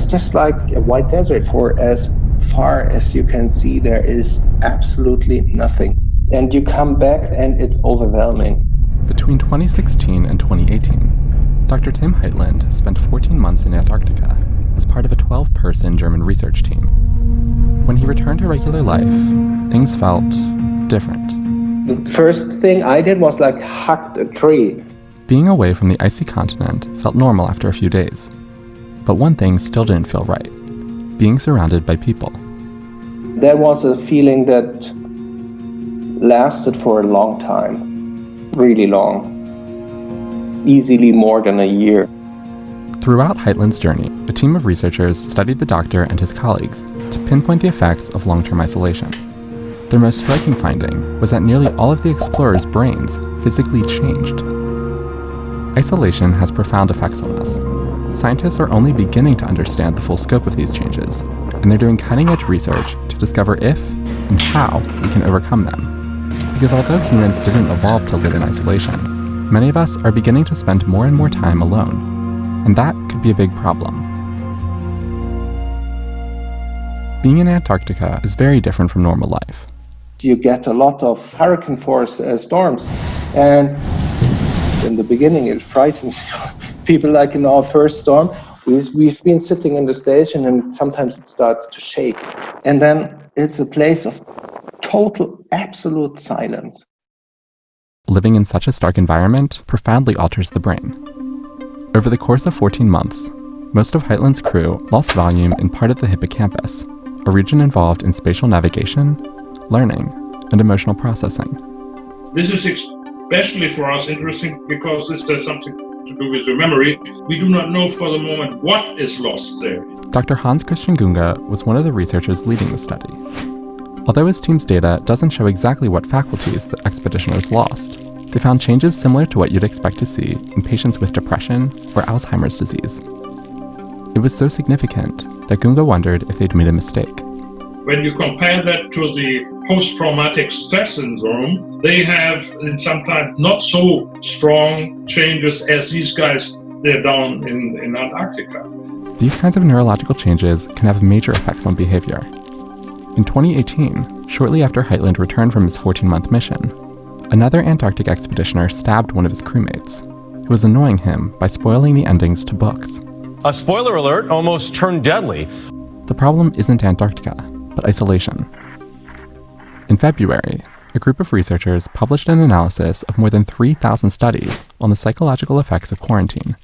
just like a white desert. For as far as you can see, there is absolutely nothing. And you come back and it's overwhelming. Between 2016 and 2018, Dr. Tim Heitland spent 14 months in Antarctica as part of a 12-person German research team. When he returned to regular life, things felt different. The first thing I did was like hugged a tree. Being away from the icy continent felt normal after a few days. But one thing still didn't feel right: being surrounded by people. There was a feeling that lasted for a long time, really long, easily more than a year. Throughout Heitland's journey, a team of researchers studied the doctor and his colleagues to pinpoint the effects of long-term isolation. Their most striking finding was that nearly all of the explorers' brains physically changed. Isolation has profound effects on us. Scientists are only beginning to understand the full scope of these changes, and they're doing cutting-edge research to discover if and how we can overcome them. Because although humans didn't evolve to live in isolation, many of us are beginning to spend more and more time alone, and that could be a big problem. Being in Antarctica is very different from normal life. You get a lot of hurricane force storms, and in the beginning it frightens people. Like in our first storm, we've been sitting in the station and sometimes it starts to shake, and then it's a place of total, absolute silence. Living in such a stark environment profoundly alters the brain. Over the course of 14 months, most of Heitland's crew lost volume in part of the hippocampus, a region involved in spatial navigation, learning, and emotional processing. This is especially for us interesting because this has something to do with your memory. We do not know for the moment what is lost there. Dr. Hans Christian Gunga was one of the researchers leading the study. Although his team's data doesn't show exactly what faculties the expeditioners lost, they found changes similar to what you'd expect to see in patients with depression or Alzheimer's disease. It was so significant that Gunga wondered if they'd made a mistake. When you compare that to the post-traumatic stress syndrome, they have sometimes not so strong changes as these guys they're down in Antarctica. These kinds of neurological changes can have major effects on behavior. In 2018, shortly after Heitland returned from his 14-month mission, another Antarctic expeditioner stabbed one of his crewmates, who was annoying him by spoiling the endings to books. A spoiler alert almost turned deadly. The problem isn't Antarctica, but isolation. In February, a group of researchers published an analysis of more than 3,000 studies on the psychological effects of quarantine.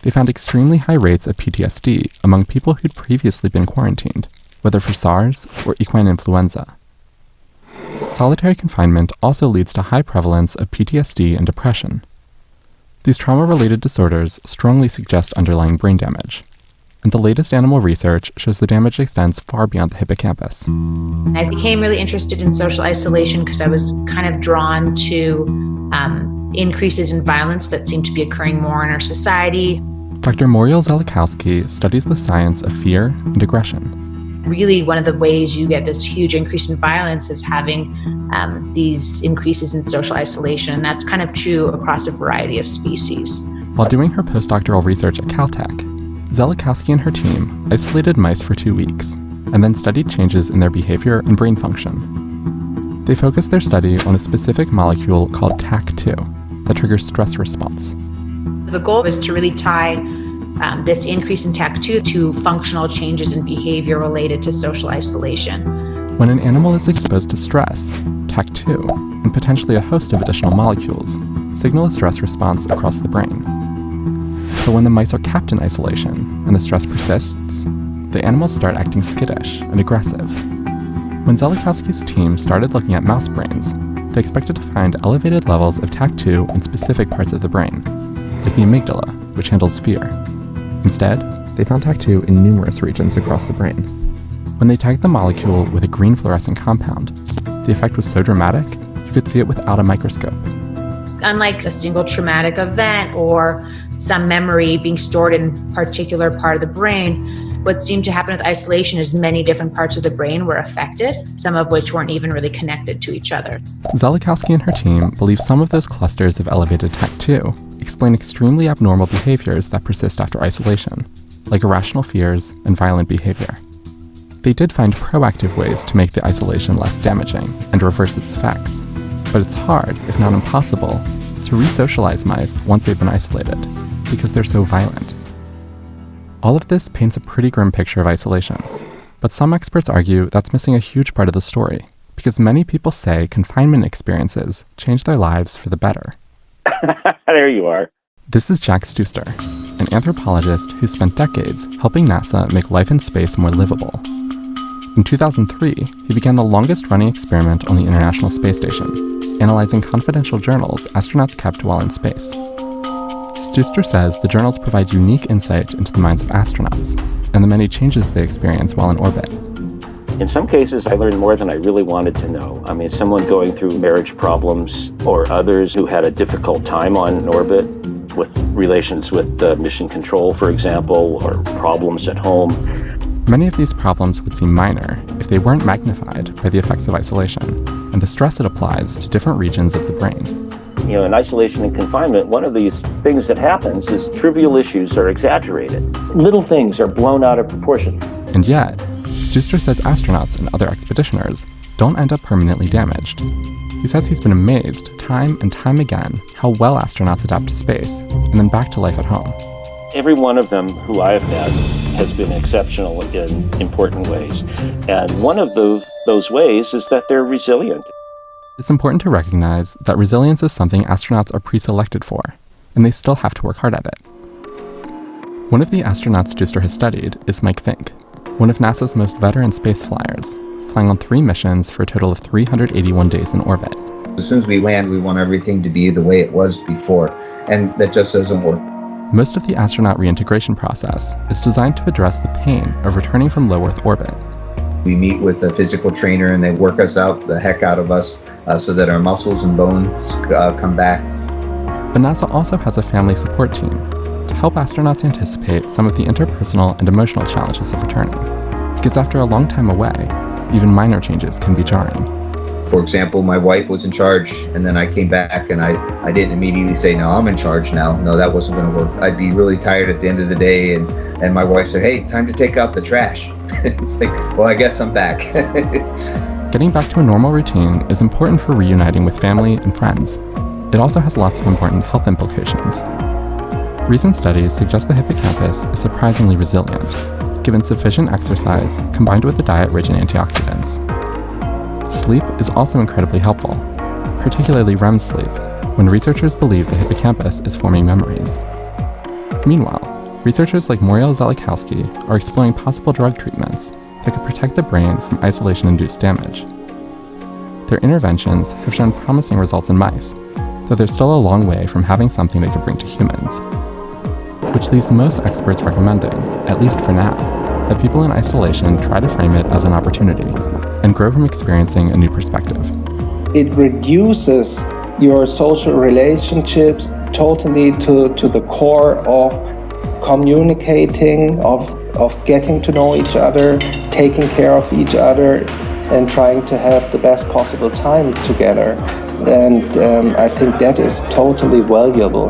They found extremely high rates of PTSD among people who'd previously been quarantined, whether for SARS or equine influenza. Solitary confinement also leads to high prevalence of PTSD and depression. These trauma-related disorders strongly suggest underlying brain damage, and the latest animal research shows the damage extends far beyond the hippocampus. I became really interested in social isolation because I was kind of drawn to increases in violence that seem to be occurring more in our society. Dr. Muriel Zelikowski studies the science of fear and aggression. Really, one of the ways you get this huge increase in violence is having these increases in social isolation. And that's kind of true across a variety of species. While doing her postdoctoral research at Caltech, Zelikowski and her team isolated mice for 2 weeks and then studied changes in their behavior and brain function. They focused their study on a specific molecule called TAC2 that triggers stress response. The goal is to really tie this increase in TAC2 to functional changes in behavior related to social isolation. When an animal is exposed to stress, TAC2, and potentially a host of additional molecules, signal a stress response across the brain. So when the mice are kept in isolation and the stress persists, the animals start acting skittish and aggressive. When Zelikowski's team started looking at mouse brains, they expected to find elevated levels of TAC2 in specific parts of the brain, like the amygdala, which handles fear. Instead, they found TAC2 in numerous regions across the brain. When they tagged the molecule with a green fluorescent compound, the effect was so dramatic, you could see it without a microscope. Unlike a single traumatic event or some memory being stored in a particular part of the brain, what seemed to happen with isolation is many different parts of the brain were affected, some of which weren't even really connected to each other. Zelikowski and her team believe some of those clusters of elevated TAC2 explain extremely abnormal behaviors that persist after isolation, like irrational fears and violent behavior. They did find proactive ways to make the isolation less damaging and reverse its effects, but it's hard, if not impossible, to re-socialize mice once they've been isolated, because they're so violent. All of this paints a pretty grim picture of isolation, but some experts argue that's missing a huge part of the story, because many people say confinement experiences change their lives for the better. There you are. This is Jack Stuster, an anthropologist who spent decades helping NASA make life in space more livable. In 2003, he began the longest-running experiment on the International Space Station, analyzing confidential journals astronauts kept while in space. Stuster says the journals provide unique insight into the minds of astronauts and the many changes they experience while in orbit. In some cases, I learned more than I really wanted to know. I mean, someone going through marriage problems or others who had a difficult time on orbit with relations with mission control, for example, or problems at home. Many of these problems would seem minor if they weren't magnified by the effects of isolation and the stress it applies to different regions of the brain. You know, in isolation and confinement, one of these things that happens is trivial issues are exaggerated. Little things are blown out of proportion. And yet, Stuster says astronauts and other expeditioners don't end up permanently damaged. He says he's been amazed time and time again how well astronauts adapt to space and then back to life at home. Every one of them who I have had has been exceptional in important ways. And one of those ways is that they're resilient. It's important to recognize that resilience is something astronauts are pre-selected for, and they still have to work hard at it. One of the astronauts Stuster has studied is Mike Fink, one of NASA's most veteran space flyers, flying on 3 missions for a total of 381 days in orbit. As soon as we land, we want everything to be the way it was before, and that just doesn't work. Most of the astronaut reintegration process is designed to address the pain of returning from low Earth orbit. We meet with a physical trainer and they work us out, the heck out of us, so that our muscles and bones come back. But NASA also has a family support team to help astronauts anticipate some of the interpersonal and emotional challenges of returning. Because after a long time away, even minor changes can be jarring. For example, my wife was in charge and then I came back and I didn't immediately say, no, I'm in charge now. No, that wasn't going to work. I'd be really tired at the end of the day and my wife said, hey, time to take out the trash. It's like, well, I guess I'm back. Getting back to a normal routine is important for reuniting with family and friends. It also has lots of important health implications. Recent studies suggest the hippocampus is surprisingly resilient, given sufficient exercise combined with a diet rich in antioxidants. Sleep is also incredibly helpful, particularly REM sleep, when researchers believe the hippocampus is forming memories. Meanwhile, researchers like Muriel Zelikowski are exploring possible drug treatments that could protect the brain from isolation-induced damage. Their interventions have shown promising results in mice, though they're still a long way from having something they could bring to humans. Which leaves most experts recommending, at least for now, that people in isolation try to frame it as an opportunity and grow from experiencing a new perspective. It reduces your social relationships totally to the core of communicating, of getting to know each other, taking care of each other, and trying to have the best possible time together. And I think that is totally valuable.